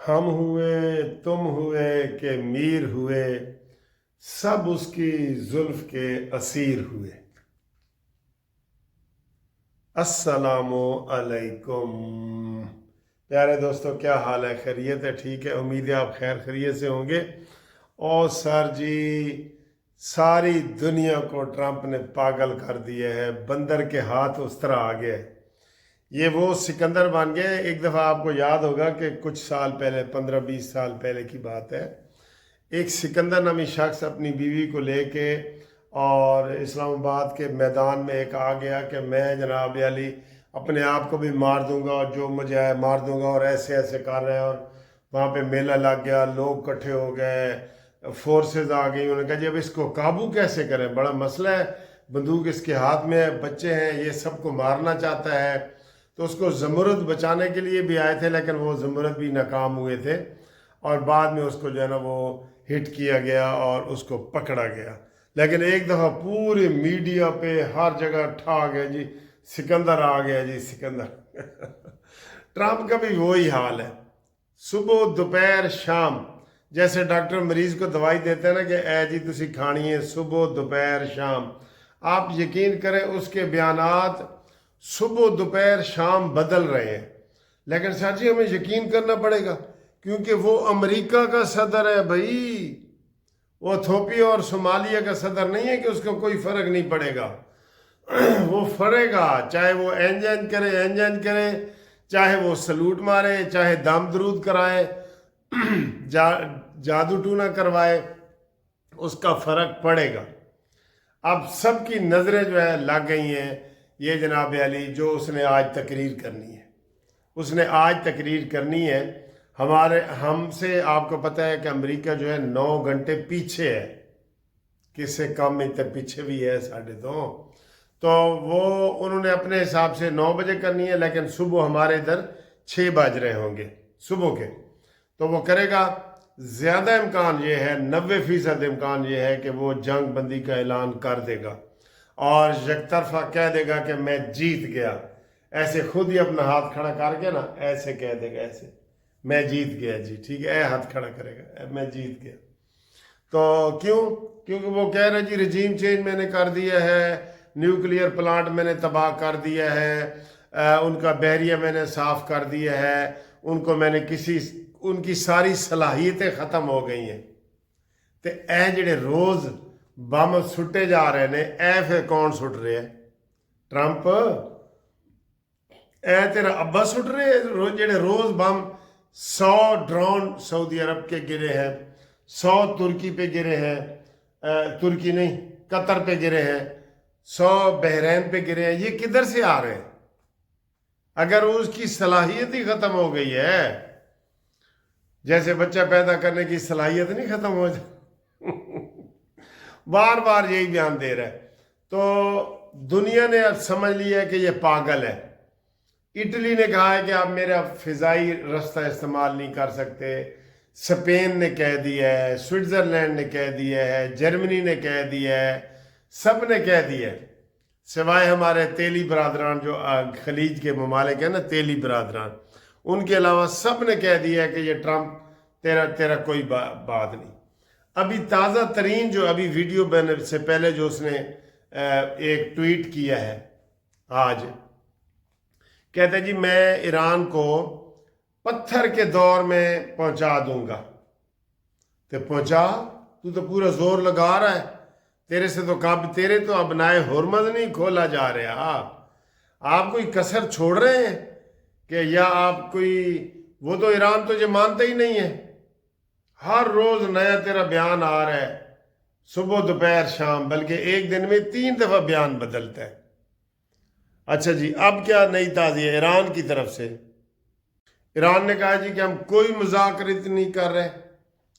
ہم ہوئے تم ہوئے کہ میر ہوئے، سب اس کی زلف کے اسیر ہوئے۔ السلام علیکم پیارے دوستو، کیا حال ہے؟ خیریت ہے؟ ٹھیک ہے، امید ہے آپ خیر خیریت سے ہوں گے۔ اور سر جی، ساری دنیا کو ٹرمپ نے پاگل کر دیا ہے، بندر کے ہاتھ اس طرح آ گیا ہے۔ یہ وہ سکندر بن گئے۔ ایک دفعہ آپ کو یاد ہوگا کہ کچھ سال پہلے، 15-20 سال پہلے کی بات ہے، ایک سکندر نامی شخص اپنی بیوی کو لے کے اور اسلام آباد کے میدان میں ایک آ گیا کہ میں جناب علی اپنے آپ کو بھی مار دوں گا اور جو مجھے آئے مار دوں گا، اور ایسے ایسے کر رہے ہیں۔ اور وہاں پہ میلہ لگ گیا، لوگ اکٹھے ہو گئے، فورسز آ گئی۔ انہوں نے کہا جی اب اس کو قابو کیسے کریں، بڑا مسئلہ ہے، بندوق اس کے ہاتھ میں ہے، بچے ہیں، یہ سب کو مارنا چاہتا ہے۔ تو اس کو زمرد بچانے کے لیے بھی آئے تھے، لیکن وہ زمرد بھی ناکام ہوئے تھے، اور بعد میں اس کو جو ہے نا وہ ہٹ کیا گیا اور اس کو پکڑا گیا۔ لیکن ایک دفعہ پورے میڈیا پہ ہر جگہ ٹھا گیا جی سکندر آ گیا، جی سکندر۔ ٹرمپ کا بھی وہی حال ہے، صبح دوپہر شام، جیسے ڈاکٹر مریض کو دوائی دیتے ہیں نا کہ اے جی تسی کھانی ہے صبح دوپہر شام، آپ یقین کریں اس کے بیانات صبح دوپہر شام بدل رہے ہیں۔ لیکن سر جی ہمیں یقین کرنا پڑے گا، کیونکہ وہ امریکہ کا صدر ہے بھائی، وہ ایتھوپیا اور صومالیہ کا صدر نہیں ہے کہ اس کو کوئی فرق نہیں پڑے گا۔ وہ فرے گا، چاہے وہ اینجن کرے، چاہے وہ سلوٹ مارے، چاہے دم درود کرائے، جادو ٹونا کروائے، اس کا فرق پڑے گا۔ اب سب کی نظریں جو ہے لگ گئی ہیں یہ جناب علی جو اس نے آج تقریر کرنی ہے، اس نے آج تقریر کرنی ہے ہم سے۔ آپ کو پتہ ہے کہ امریکہ جو ہے 9 گھنٹے پیچھے ہے، کس سے کم اتنے پیچھے بھی ہے، 2.5۔ تو وہ انہوں نے اپنے حساب سے 9 بجے کرنی ہے، لیکن صبح ہمارے ادھر 6 بج رہے ہوں گے صبح کے۔ تو وہ کرے گا، زیادہ امکان یہ ہے، 90% امکان یہ ہے کہ وہ جنگ بندی کا اعلان کر دے گا اور یک طرفہ کہہ دے گا کہ میں جیت گیا، ایسے خود ہی اپنا ہاتھ کھڑا کر کے نا ایسے کہہ دے گا، ایسے میں جیت گیا جی، ٹھیک ہے، ہاتھ کھڑا کرے گا میں جیت گیا۔ تو کیونکہ وہ کہہ رہے جی رجیم چینج میں نے کر دیا ہے، نیوکلیئر پلانٹ میں نے تباہ کر دیا ہے، ان کا بحریہ میں نے صاف کر دیا ہے، ان کو میں نے ان کی ساری صلاحیتیں ختم ہو گئی ہیں۔ تو اے جڑے روز بم سٹے جا رہے نے، اے پھر کون سٹ رہے ہیں؟ ٹرمپ، اے تیرا ابا سٹ رہے ہیں جڑے روز بم؟ 100 ڈرون سعودی عرب کے گرے ہیں، 100 ترکی پہ گرے ہیں، ترکی نہیں قطر پہ گرے ہیں، 100 بحرین پہ گرے ہیں۔ یہ کدھر سے آ رہے ہیں؟ اگر اس کی صلاحیت ہی ختم ہو گئی ہے، جیسے بچہ پیدا کرنے کی صلاحیت نہیں ختم ہو جائے، بار بار یہی بیان دے رہا ہے۔ تو دنیا نے اب سمجھ لیا ہے کہ یہ پاگل ہے۔ اٹلی نے کہا ہے کہ آپ میرا فضائی رستہ استعمال نہیں کر سکتے، اسپین نے کہہ دیا ہے، سوئٹزرلینڈ نے کہہ دیا ہے، جرمنی نے کہہ دیا ہے، سب نے کہہ دیا ہے، سوائے ہمارے تیلی برادران جو خلیج کے ممالک ہیں نا، تیلی برادران، ان کے علاوہ سب نے کہہ دیا ہے کہ یہ ٹرمپ تیرا کوئی بات نہیں۔ ابھی تازہ ترین جو ابھی ویڈیو بننے سے پہلے جو اس نے ایک ٹویٹ کیا ہے آج، کہتے جی میں ایران کو پتھر کے دور میں پہنچا دوں گا۔ تو پہنچا، تو پورا زور لگا رہا ہے، تیرے سے تو تیرے تو ابنائے حرمت نہیں کھولا جا رہا، آپ کوئی کسر چھوڑ رہے ہیں کہ یا آپ کوئی، وہ تو ایران تو یہ مانتا ہی نہیں ہے، ہر روز نیا تیرا بیان آ رہا ہے، صبح دوپہر شام، بلکہ ایک دن میں 3 دفعہ بیان بدلتا ہے۔ اچھا جی، اب کیا نئی تازی ہے ایران کی طرف سے؟ ایران نے کہا جی کہ ہم کوئی مذاکرات نہیں کر رہے،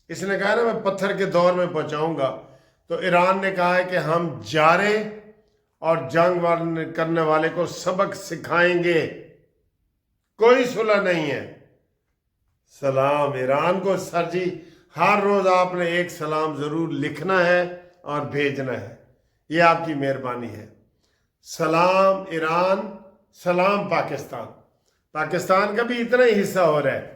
اس نے کہا نا میں پتھر کے دور میں پہنچاؤں گا۔ تو ایران نے کہا ہے کہ ہم جارے اور جنگ کرنے والے کو سبق سکھائیں گے، کوئی صلح نہیں ہے۔ سلام ایران کو سر جی، ہر روز آپ نے ایک سلام ضرور لکھنا ہے اور بھیجنا ہے، یہ آپ کی مہربانی ہے۔ سلام ایران، سلام پاکستان۔ پاکستان کا بھی اتنا ہی حصہ ہو رہا ہے،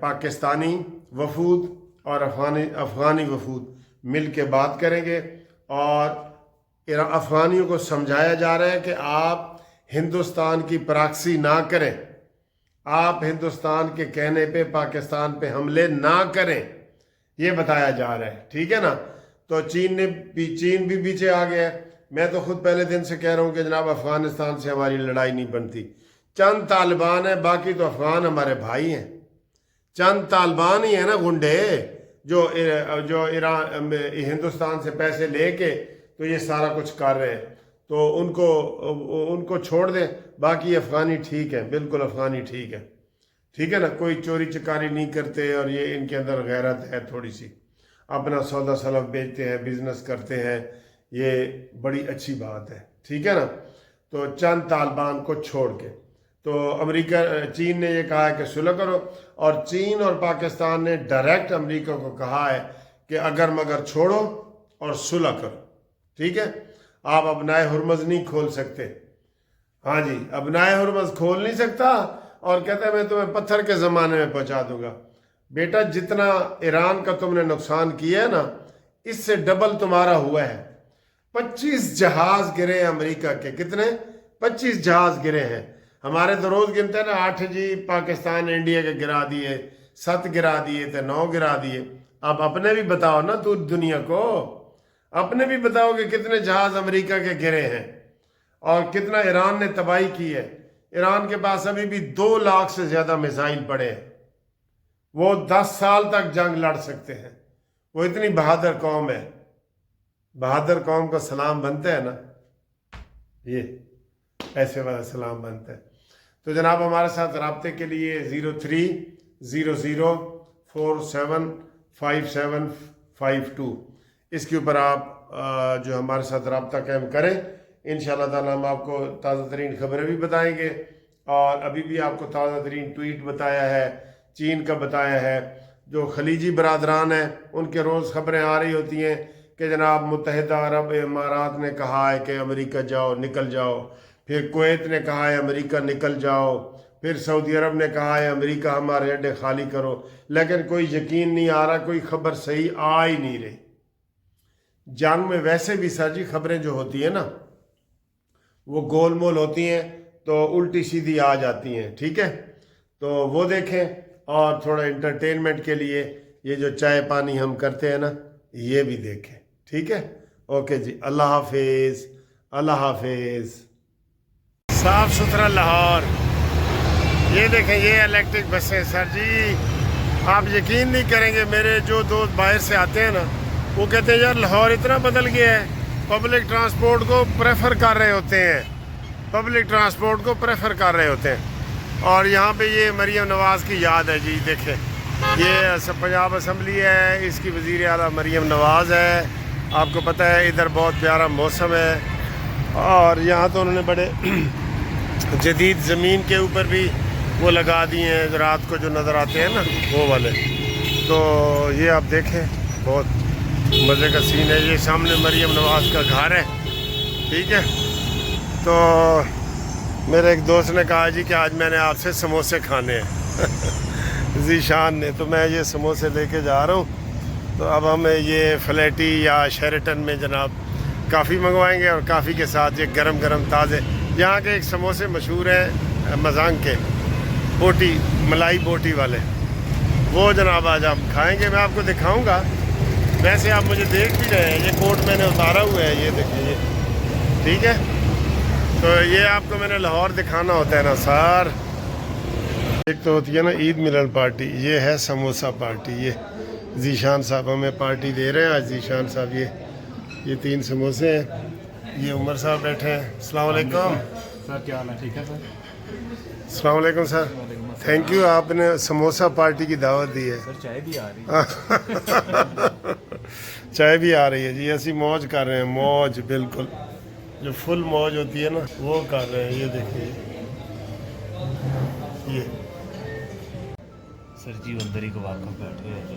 پاکستانی وفود اور افغانی وفود مل کے بات کریں گے، اور افغانیوں کو سمجھایا جا رہا ہے کہ آپ ہندوستان کی پراکسی نہ کریں، آپ ہندوستان کے کہنے پہ پاکستان پہ حملے نہ کریں، یہ بتایا جا رہا ہے، ٹھیک ہے نا۔ تو چین بھی پیچھے آ گیا ہے۔ میں تو خود پہلے دن سے کہہ رہا ہوں کہ جناب افغانستان سے ہماری لڑائی نہیں بنتی، چند طالبان ہیں، باقی تو افغان ہمارے بھائی ہیں، چند طالبان ہی ہیں نا گنڈے جو ایران ہندوستان سے پیسے لے کے تو یہ سارا کچھ کر رہے ہیں، تو ان کو چھوڑ دیں، باقی افغانی ٹھیک ہے، بالکل افغانی ٹھیک ہے نا، کوئی چوری چکاری نہیں کرتے، اور یہ ان کے اندر غیرت ہے تھوڑی سی، اپنا سودا سلف بیچتے ہیں، بزنس کرتے ہیں، یہ بڑی اچھی بات ہے، ٹھیک ہے نا۔ تو چند طالبان کو چھوڑ کے تو چین نے یہ کہا ہے کہ صلح کرو، اور چین اور پاکستان نے ڈائریکٹ امریکہ کو کہا ہے کہ اگر مگر چھوڑو اور صلح کرو، ٹھیک ہے۔ آپ ابنائے ہرمز نہیں کھول سکتے، ہاں جی، ابنائے ہرمز کھول نہیں سکتا، اور کہتا ہے میں تمہیں پتھر کے زمانے میں پہنچا دوں گا۔ بیٹا جتنا ایران کا تم نے نقصان کیا ہے نا، اس سے ڈبل تمہارا ہوا ہے۔ 25 جہاز گرے ہیں امریکہ کے، کتنے؟ 25 جہاز گرے ہیں۔ ہمارے تو روز گنتے ہیں نا، 8 جی پاکستان انڈیا کے گرا دیے، 7 گرا دیے تھے، 9 گرا دیے۔ اب اپنے بھی بتاؤ نا، تو دنیا کو اپنے بھی بتاؤ کہ کتنے جہاز امریکہ کے گرے ہیں، اور کتنا ایران نے تباہی کی ہے۔ ایران کے پاس ابھی بھی 2 لاکھ سے زیادہ میزائل پڑے ہیں، وہ 10 سال تک جنگ لڑ سکتے ہیں، وہ اتنی بہادر قوم ہے۔ بہادر قوم کا سلام بنتا ہے نا، یہ ایسے والا سلام بنتا ہے۔ تو جناب ہمارے ساتھ رابطے کے لیے 0300475752 اس کے اوپر آپ جو ہمارے ساتھ رابطہ قائم کریں، انشاءاللہ تعالی ہم آپ کو تازہ ترین خبریں بھی بتائیں گے، اور ابھی بھی آپ کو تازہ ترین ٹویٹ بتایا ہے، چین کا بتایا ہے۔ جو خلیجی برادران ہیں ان کے روز خبریں آ رہی ہوتی ہیں کہ جناب متحدہ عرب امارات نے کہا ہے کہ امریکہ جاؤ، نکل جاؤ، پھر کویت نے کہا ہے امریکہ نکل جاؤ، پھر سعودی عرب نے کہا ہے امریکہ ہمارے اڈے خالی کرو، لیکن کوئی یقین نہیں آ رہا، کوئی خبر صحیح آ ہی نہیں رہی۔ جنگ میں ویسے بھی سر جی خبریں جو ہوتی ہیں نا، وہ گول مول ہوتی ہیں تو الٹی سیدھی آ جاتی ہیں، ٹھیک ہے۔ تو وہ دیکھیں، اور تھوڑا انٹرٹینمنٹ کے لیے یہ جو چائے پانی ہم کرتے ہیں نا، یہ بھی دیکھیں، ٹھیک ہے۔ اوکے جی، اللہ حافظ، اللہ حافظ۔ صاف ستھرا لاہور، یہ دیکھیں، یہ الیکٹرک بسیں سر جی، آپ یقین نہیں کریں گے، میرے جو دوست باہر سے آتے ہیں نا، وہ کہتے ہیں یار لاہور اتنا بدل گیا ہے، پبلک ٹرانسپورٹ کو پریفر کر رہے ہوتے ہیں، پبلک ٹرانسپورٹ کو پریفر کر رہے ہوتے ہیں۔ اور یہاں پہ یہ مریم نواز کی یاد ہے جی، دیکھیں، یہ پنجاب اسمبلی ہے، اس کی وزیر اعلیٰ مریم نواز ہے۔ آپ کو پتہ ہے ادھر بہت پیارا موسم ہے، اور یہاں تو انہوں نے بڑے جدید زمین کے اوپر بھی وہ لگا دیے ہیں، رات کو جو نظر آتے ہیں نا وہ والے۔ تو یہ آپ دیکھیں، بہت مزے کا سین ہے۔ یہ سامنے مریم نواز کا گھر ہے، ٹھیک ہے۔ تو میرے ایک دوست نے کہا جی کہ آج میں نے آپ سے سموسے کھانے ہیں ذیشان نے، تو میں یہ سموسے لے کے جا رہا ہوں۔ تو اب ہم یہ فلیٹی یا شیرٹن میں جناب کافی منگوائیں گے، اور کافی کے ساتھ یہ گرم گرم تازے یہاں کے ایک سموسے مشہور ہیں مزانگ کے، بوٹی ملائی بوٹی والے، وہ جناب آج ہم کھائیں گے، میں آپ کو دکھاؤں گا۔ ویسے آپ مجھے دیکھ بھی رہے ہیں، یہ کوٹ میں نے اتارا ہوا ہے، یہ دیکھیں، یہ ٹھیک ہے۔ تو یہ آپ کو میں نے لاہور دکھانا ہوتا ہے نا سر۔ ایک تو ہوتی ہے نا عید ملن پارٹی، یہ ہے سموسہ پارٹی۔ یہ ذیشان صاحب ہمیں پارٹی دے رہے ہیں آج، ذیشان صاحب یہ 3 سموسے ہیں۔ یہ عمر صاحب بیٹھے ہیں، السلام علیکم سر، کیا حال ہے؟ ٹھیک ہے سر، السلام علیکم سر، تھینک یو، آپ نے سموسہ پارٹی کی دعوت دی ہے۔ سر چائے بھی آ رہی ہے چائے بھی آ رہی ہے جی، ایسی موج کر رہے ہیں، موج بالکل جو فل موج ہوتی ہے نا وہ کر رہے ہیں۔ یہ دیکھیے، یہ سر جی اندر ہی کو واقف بیٹھے ہیں جی۔